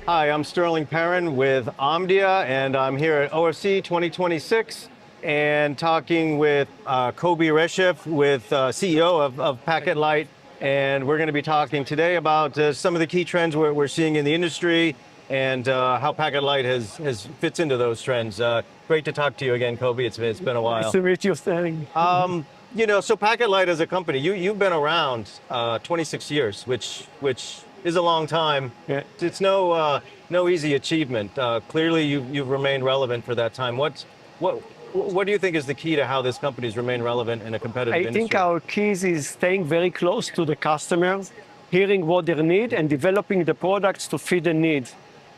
Hi, I'm Sterling Perrin with Omdia, and I'm here at OFC 2026 and talking with Kobe Reshef, with CEO of PacketLight, and we're going to be talking today about some of the key trends we're seeing in the industry and how PacketLight has fits into those trends. Great to talk to you again, Kobe. It's been a while. Nice to meet you, Sterling. So PacketLight as a company, you've been around 26 years, which is a long time. Yeah. It's no easy achievement. Clearly, you've remained relevant for that time. What do you think is the key to how this company's remained relevant in a competitive industry? I think our keys is staying very close to the customers, hearing what they need, and developing the products to fit the needs.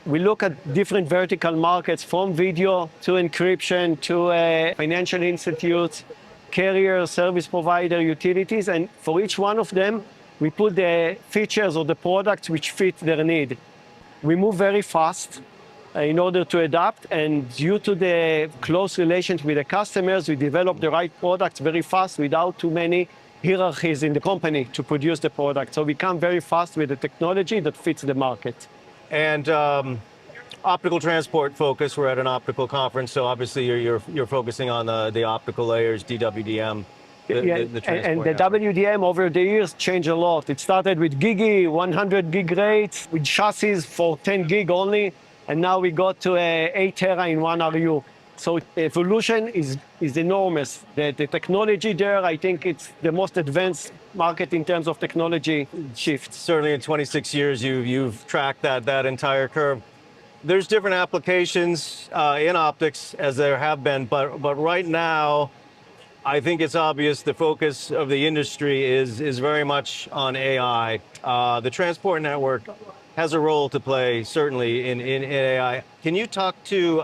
We look at different vertical markets, from video to encryption to financial institutes, carrier, service provider, utilities, and for each one of them, we put the features or the products which fit their need. We move very fast in order to adapt, and due to the close relations with the customers, we develop the right products very fast without too many hierarchies in the company to produce the product. So we come very fast with the technology that fits the market. And optical transport focus, we're at an optical conference, so obviously you're focusing on the optical layers, DWDM. The WDM over the years changed a lot. It started with gigi, 100 gig rates, with chassis for 10 gig only, and now we got to 8 tera in 1 RU. So evolution is enormous. The technology there, I think it's the most advanced market in terms of technology shifts. Certainly in 26 years, you've tracked that entire curve. There's different applications in optics, as there have been, but right now, I think it's obvious the focus of the industry is very much on AI. The transport network has a role to play, certainly, in AI. Can you talk to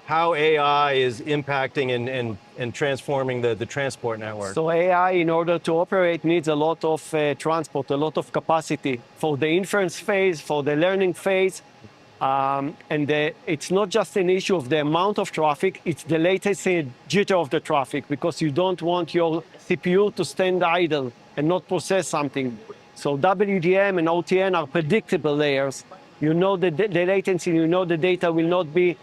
how AI is impacting and transforming the transport network? So AI, in order to operate, needs a lot of transport, a lot of capacity for the inference phase, for the learning phase. It's not just an issue of the amount of traffic, it's the latency and jitter of the traffic, because you don't want your CPU to stand idle and not process something. So WDM and OTN are predictable layers. You know the latency, you know the data will not be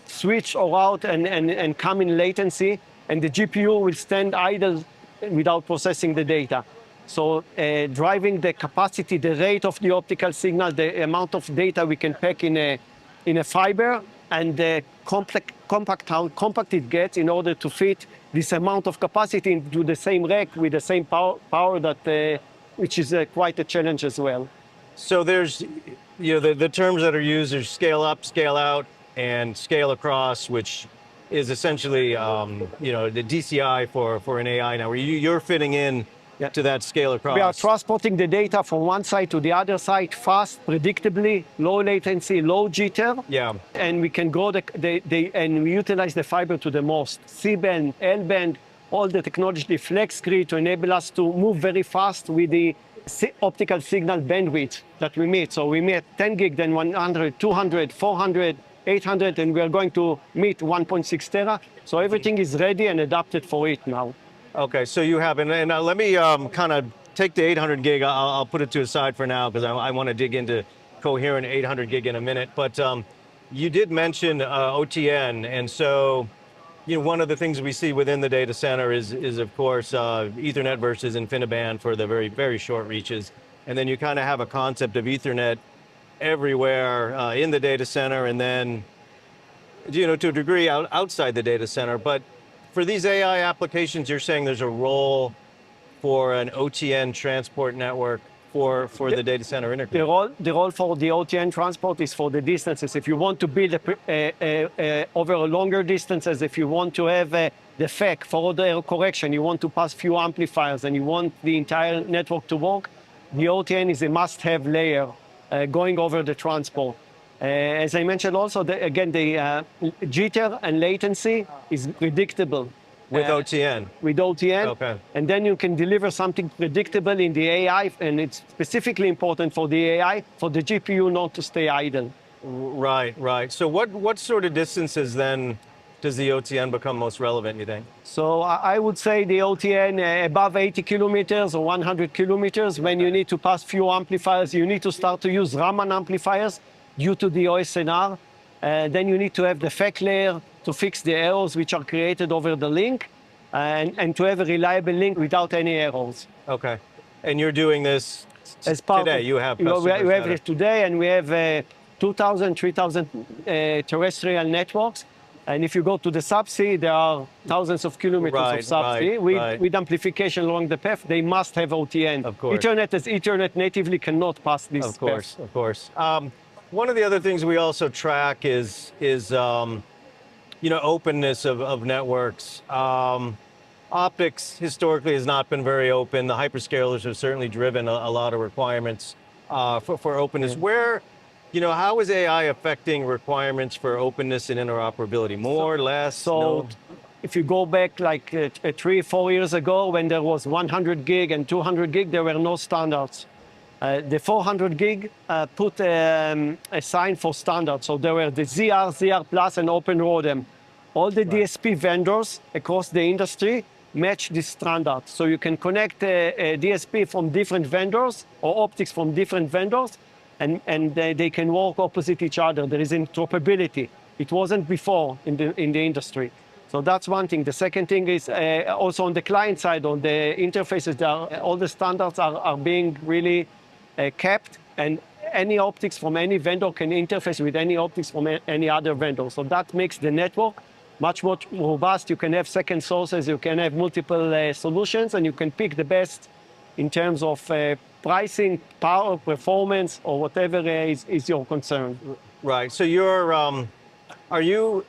switched or out and come in latency, and the GPU will stand idle without processing the data. So driving the capacity, the rate of the optical signal, the amount of data we can pack in a fiber, and the how compact it gets in order to fit this amount of capacity into the same rack with the same power that, which is quite a challenge as well. So there's, the terms that are used are scale up, scale out, and scale across, which is essentially, the DCI for an AI now, where you're fitting in to that scale across. We are transporting the data from one side to the other side fast, predictably, low latency, low jitter. Yeah. And we can go and we utilize the fiber to the most. C-band, L-band, all the technology, the flex grid, to enable us to move very fast with the optical signal bandwidth that we meet. So we meet 10 gig, then 100, 200, 400, 800, and we are going to meet 1.6 tera. So everything is ready and adapted for it now. Okay, so you have, and let me kind of take the 800 gig, I'll put it to the side for now, because I want to dig into coherent 800 gig in a minute, but you did mention OTN, and so, one of the things we see within the data center is of course, Ethernet versus InfiniBand for the very, very short reaches, and then you kind of have a concept of Ethernet everywhere in the data center, and then, to a degree outside the data center, but for these AI applications, you're saying there's a role for an OTN transport network for the data center interconnect. The role for the OTN transport is for the distances. If you want to build over a longer distances, if you want to have the FEC, forward error correction, you want to pass few amplifiers and you want the entire network to work, the OTN is a must-have layer going over the transport. As I mentioned also, the jitter and latency is predictable. With OTN? With OTN. Okay. And then you can deliver something predictable in the AI, and it's specifically important for the AI, for the GPU not to stay idle. Right. So what sort of distances then does the OTN become most relevant, you think? So I would say the OTN above 80 kilometers or 100 kilometers, when you need to pass few amplifiers, you need to start to use Raman amplifiers due to the OSNR. Then you need to have the FEC layer to fix the errors which are created over the link, and to have a reliable link without any errors. Okay. And you're doing this As part today? of, You have we customers have that it today, and we have 2,000, 3,000 terrestrial networks. And if you go to the subsea, there are thousands of kilometers Right, of subsea. right. With amplification along the path, they must have OTN. Of course. Ethernet as Ethernet natively cannot pass this Of course, path. of course. One of the other things we also track is openness of networks. Optics historically has not been very open. The hyperscalers have certainly driven a lot of requirements for openness. Yeah. Where, how is AI affecting requirements for openness and interoperability? More, less? So No? if you go back like 3-4 years ago, when there was 100 gig and 200 gig, there were no standards. The 400 gig put a sign for standard. So there were the ZR, ZR Plus, and Open ROADM. All the DSP vendors across the industry match this standard. So you can connect a DSP from different vendors or optics from different vendors, and they can work opposite each other. There is interoperability. It wasn't before in the industry. So that's one thing. The second thing is also on the client side, on the interfaces, all the standards are being really kept, and any optics from any vendor can interface with any optics from any other vendor. So that makes the network much more robust. You can have second sources, you can have multiple solutions, and you can pick the best in terms of pricing, power, performance, or whatever is your concern. Right. So are you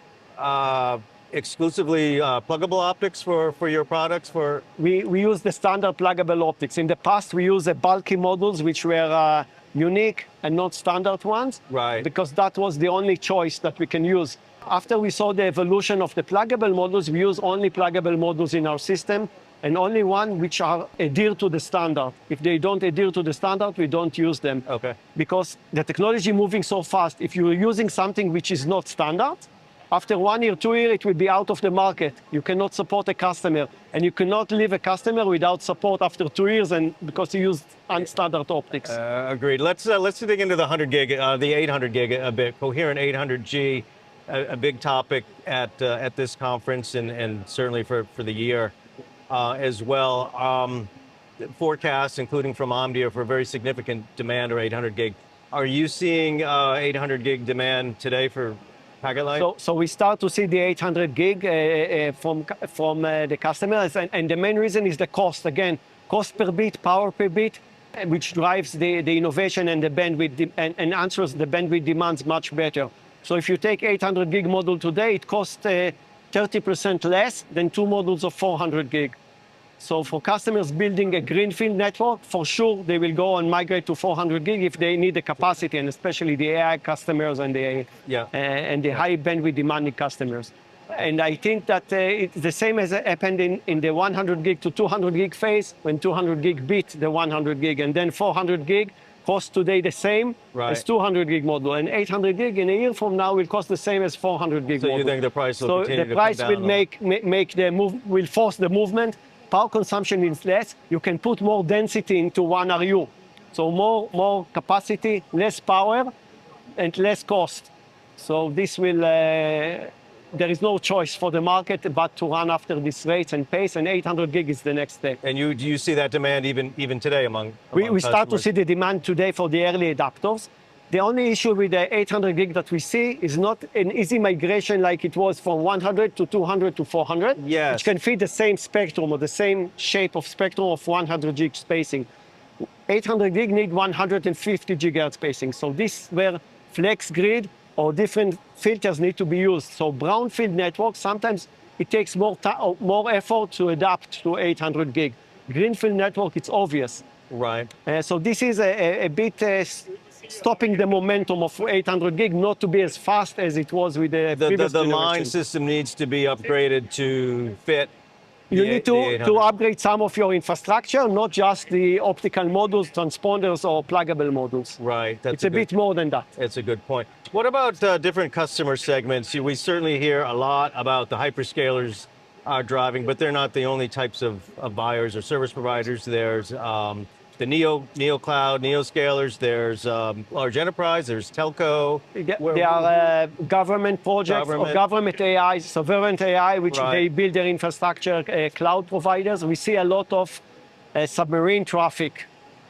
exclusively pluggable optics for your products? We use the standard pluggable optics. In the past, we used bulky modules, which were unique and not standard ones, Right. because that was the only choice that we can use. After we saw the evolution of the pluggable modules, we use only pluggable modules in our system, and only one which are adhere to the standard. If they don't adhere to the standard, we don't use them. Okay. Because the technology moving so fast, if you're using something which is not standard, after 1 year, 2 years, it will be out of the market. You cannot support a customer, and you cannot leave a customer without support after 2 years, and because you used unstandard optics. Agreed. Let's dig into the 100 gig, the 800 gig a bit. Coherent 800G, a big topic at this conference, and certainly for the year as well. Forecasts, including from Omdia, for very significant demand or 800 gig. Are you seeing 800 gig demand today for PacketLight? So we start to see the 800 gig from the customers, and the main reason is the cost. Again, cost per bit, power per bit, which drives the innovation and the bandwidth and answers the bandwidth demands much better. So if you take 800 gig module today, it costs 30% less than 2 modules of 400 gig. So for customers building a greenfield network, for sure they will go and migrate to 400 gig if they need the capacity, and especially the AI customers and the high bandwidth demanding customers. And I think that it's the same as happened in the 100 gig to 200 gig phase, when 200 gig beat the 100 gig, and then 400 gig costs today the same as 200 gig module, and 800 gig in a year from now will cost the same as 400 gig module. So you think the price will continue to come down? So the price will force the movement. Power consumption is less. You can put more density into one RU. So more capacity, less power, and less cost. So this will, there is no choice for the market but to run after these rates and pace, and 800 gig is the next step. And do you see that demand even today among we start to customers? see the demand today for the early adapters. The only issue with the 800 gig that we see is not an easy migration like it was from 100 to 200 to 400, Yes. which can fit the same spectrum or the same shape of spectrum of 100 gig spacing. 800 gig need 150 gigahertz spacing. So this is where flex grid or different filters need to be used. So brownfield networks, sometimes it takes more effort to adapt to 800 gig. Greenfield network, it's obvious. Right. So this is a bit stopping the momentum of 800 gig, not to be as fast as it was with the previous The generation. line system needs to be upgraded to fit You The need the to 800. upgrade some of your infrastructure, not just the optical modules, transponders, or pluggable modules. Right. That's It's a bit more than that. That's a good point. What about different customer segments? We certainly hear a lot about the hyperscalers are driving, but they're not the only types of buyers or service providers. There's the neo cloud, neo scalers. There's large enterprise. There's telco. There are government projects or Government. government AI, sovereign AI, which Right. they build their infrastructure, cloud providers. We see a lot of submarine traffic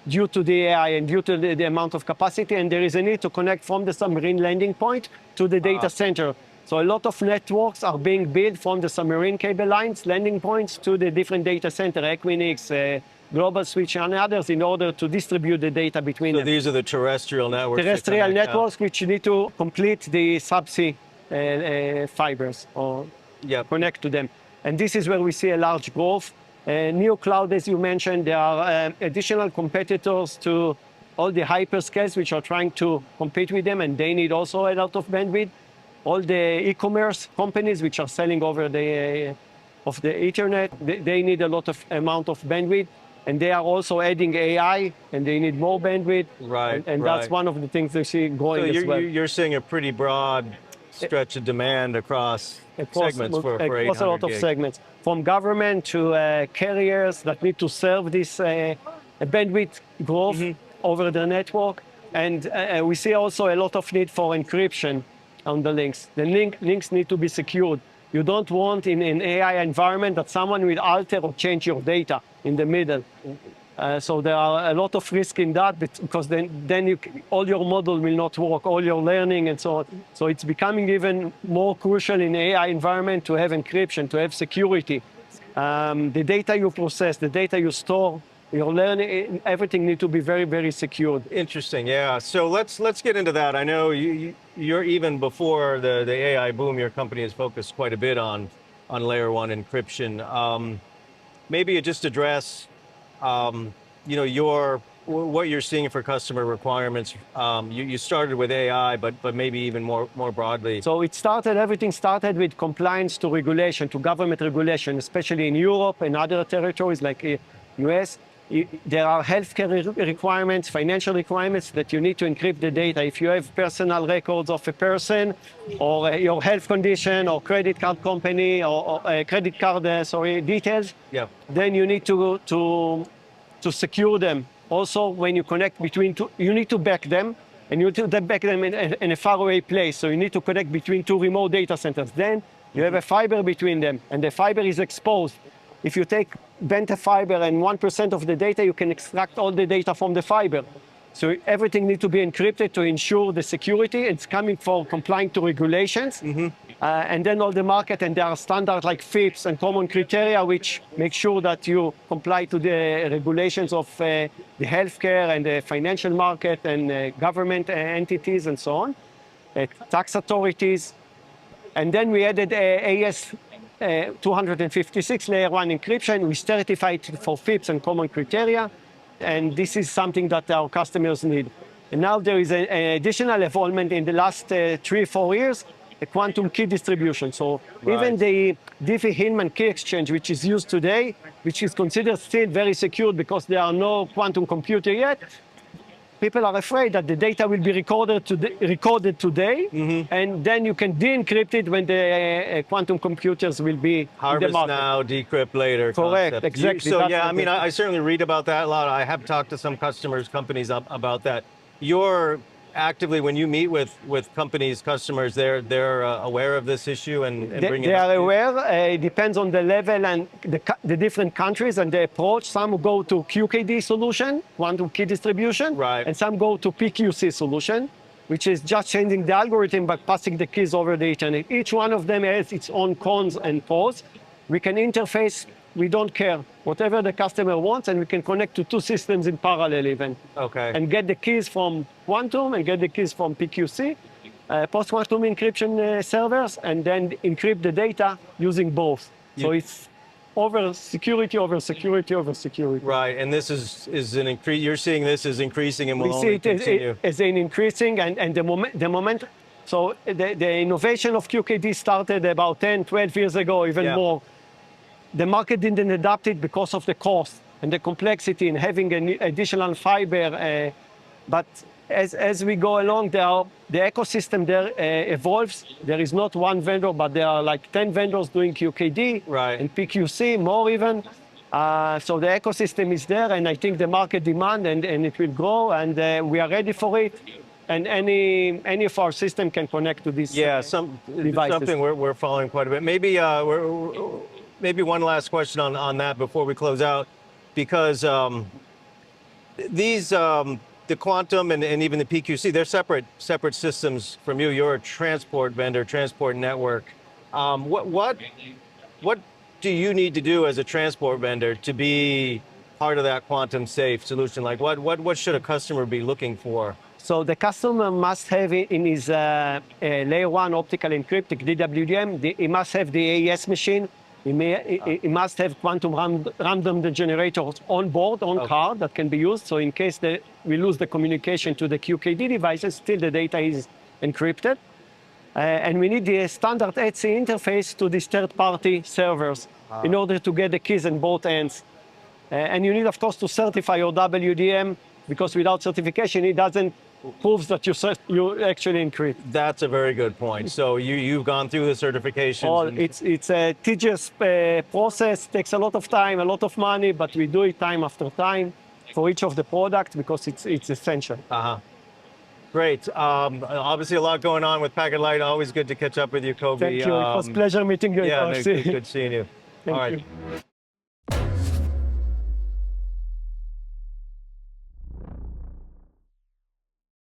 due to the AI and due to the amount of capacity, and there is a need to connect from the submarine landing point to the data center. So a lot of networks are being built from the submarine cable lines, landing points, to the different data center, Equinix, Global Switch, and others, in order to distribute the data between So them. these are the terrestrial networks. that Terrestrial connect out. networks, which need to complete the subsea fibers or Yep. connect to them. And this is where we see a large growth. Neo cloud, as you mentioned, there are additional competitors to all the hyperscales which are trying to compete with them, and they need also a lot of bandwidth. All the e-commerce companies which are selling over the internet, they need a lot of amount of bandwidth, and they are also adding AI, and they need more bandwidth. Right, And right. that's one of the things they see growing So as well. you're seeing a pretty broad stretch of demand across segments for across 800 a lot of gig. segments, from government to carriers that need to serve this bandwidth growth over the network. And we see also a lot of need for encryption on the links. The links need to be secured. You don't want in an AI environment that someone will alter or change your data in the middle. So there are a lot of risk in that, because then all your model will not work, all your learning and so on. So it's becoming even more crucial in AI environment to have encryption, to have security. The data you process, the data you store, your learning, everything needs to be very, very secured. Interesting, yeah. So let's get into that. I know you're even before the AI boom, your company has focused quite a bit on layer one encryption. Maybe you just address what you're seeing for customer requirements. You started with AI, but maybe even more broadly. So everything started with compliance to regulation, to government regulation, especially in Europe and other territories like US. There are healthcare requirements, financial requirements that you need to encrypt the data. If you have personal records of a person, or your health condition, or credit card company, or credit card details, Yep. then you need to secure them. Also, when you connect between two, you need to back them, and you need to back them in a faraway place. So you need to connect between two remote data centers. Then you have a fiber between them, and the fiber is exposed. If you bend a fiber and 1% of the data, you can extract all the data from the fiber. So everything needs to be encrypted to ensure the security. It's coming for complying to regulations. And then all the market, and there are standards like FIPS and common criteria, which make sure that you comply to the regulations of the healthcare and the financial market and government entities and so on, tax authorities. And then we added AS 256 layer one encryption. We certified for FIPS and common criteria. And this is something that our customers need. And now there is an additional evolvement in the last 3-4 years, the quantum key distribution. So even the Diffie-Hellman key exchange, which is used today, which is considered still very secure because there are no quantum computer yet, people are afraid that the data will be recorded today, and then you can de-encrypt it when the quantum computers will be in the Harvest market. now, decrypt later. Correct, concept. exactly. So That's yeah, the I mean, thing. I certainly read about that a lot. I have talked to some customers, companies about that. You're actively, when you meet with companies, customers, they're aware of this issue and bring it They up are to you? aware. It depends on the level and the different countries and the approach. Some go to QKD solution, quantum key distribution, Right. and some go to PQC solution, which is just changing the algorithm but passing the keys over the internet. Each one of them has its own cons and pros. We can interface. We don't care. Whatever the customer wants, and we can connect to two systems in parallel even. Okay. And get the keys from quantum and get the keys from PQC, post-quantum encryption servers, and then encrypt the data using both. So it's over security, over security, over security. Right, and this is an increase. You're seeing this as increasing and will We see only it continue. as an increasing, and the moment. So the innovation of QKD started about 10, 12 years ago, even Yeah. more. the market didn't adapt it because of the cost and the complexity in having an additional fiber. But as we go along, the ecosystem there evolves. There is not one vendor, but there are like 10 vendors doing QKD and PQC, more even. So the ecosystem is there, and I think the market demand, and it will grow, and we are ready for it. And any of our system can connect to these devices. Something we're following quite a bit. Maybe maybe one last question on that before we close out, because these the quantum and even the PQC, they're separate systems from you. You're a transport vendor, transport network. What do you need to do as a transport vendor to be part of that quantum safe solution? Like what should a customer be looking for? So the customer must have in his layer 1 optical encrypted DWDM, he must have the AES machine. He must have quantum random generators on board, on card, that can be used. So in case we lose the communication to the QKD devices, still the data is encrypted. And we need the standard ETSI interface to these third-party servers in order to get the keys in both ends. And you need, of course, to certify your WDM, because without certification, it doesn't prove that you actually encrypt. That's a very good point. So you've gone through the certifications. It's a tedious process, takes a lot of time, a lot of money, but we do it time after time for each of the products because it's essential. Great. Obviously a lot going on with PacketLight. Always good to catch up with you, Kobe. Thank you. It was a pleasure meeting you. Yeah, good seeing you. Thank you.